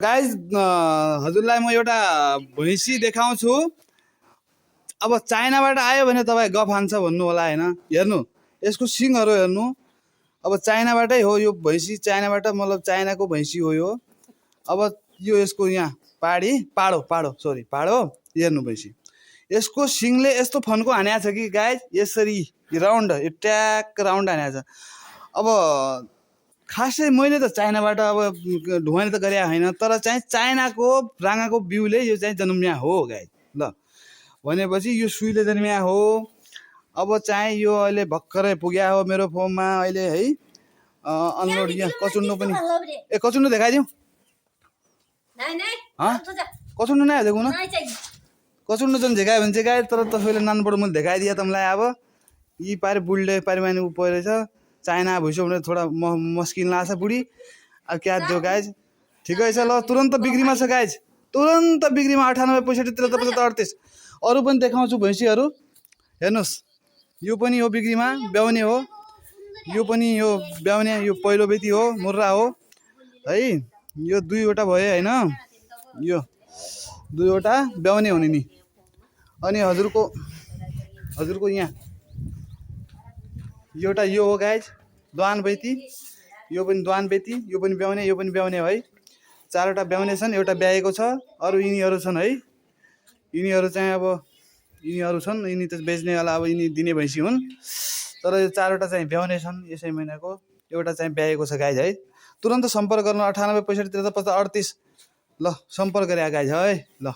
Guys हजुरलाई म एउटा भैँसी देखाउँछु। अब चाइनाबाट आयो भने तपाईँ गफ हान्छ भन्नु होला हैन। हेर्नु यसको सिङहरू हेर्नु। अब चाइनाबाटै हो यो भैँसी, चाइनाबाट मतलब चाइनाको भैँसी हो यो। अब यो यसको यहाँ पाडो हेर्नु भैँसी। यसको सिङले यस्तो फन्को हानेको छ कि गाइज, यसरी राउन्ड यो ट्याक राउन्ड हानेको छ। अब खासै मैले त चाइनाबाट अब ढुवानी त गरे होइन, तर चाहिँ चाइनाको राँगाको बिउले यो चाहिँ जन्मिया हो गाइज। ल भनेपछि यो सुईले जन्मिया हो। अब चाहिँ यो अहिले भर्खरै पुग्या हो मेरो फोनमा अहिले है। अनलोड यहाँ कचुन्डो पनि कचुन्डो देखाइदिउँ। कचुन्डो नै देखौँ न। कचुन्डो चाहिँ झेकायो भने चाहिँ गाइज, तर तपाईँले नानबाट मैले देखाइदिएँ तँलाई। अब यी पारि बुढले पारि माने ऊ परेछ चाइना भइसक्यो भने थोडा मस्किन लाग्छ बुढी। अब क्या दियो गाइज, ठिकै छ। ल तुरन्त बिक्रीमा छ गाइज, तुरन्त बिक्रीमा 98 65 73 75 38। अरू पनि देखाउँछु भैँसीहरू हेर्नुहोस्। यो पनि हो बिक्रीमा, ब्याउने हो। यो पनि यो ब्याउने, यो पहिलो बेटी हो, मुर्रा हो है। यो दुईवटा भयो होइन, यो दुईवटा ब्याउने हुने नि। अनि हजुरको यहाँ एउटा यो हो गाइज द्वान बेटी। यो पनि द्वान बेटी, यो पनि ब्याउने, यो पनि ब्याउने है। चारवटा ब्याउने छन्, एउटा ब्याएको छ। अरू यिनीहरू छन् है। यिनीहरू चाहिँ अब यिनीहरू छन्, यिनी त बेच्नेवाला अब यिनी दिने भैँसी हुन्। तर यो चारवटा चाहिँ ब्याउने छन् यसै महिनाको। एउटा चाहिँ ब्याएको छ गाइज है। तुरन्त सम्पर्क गर्नु 98 65 73 75 38। ल सम्पर्क गरे गाइज है। ल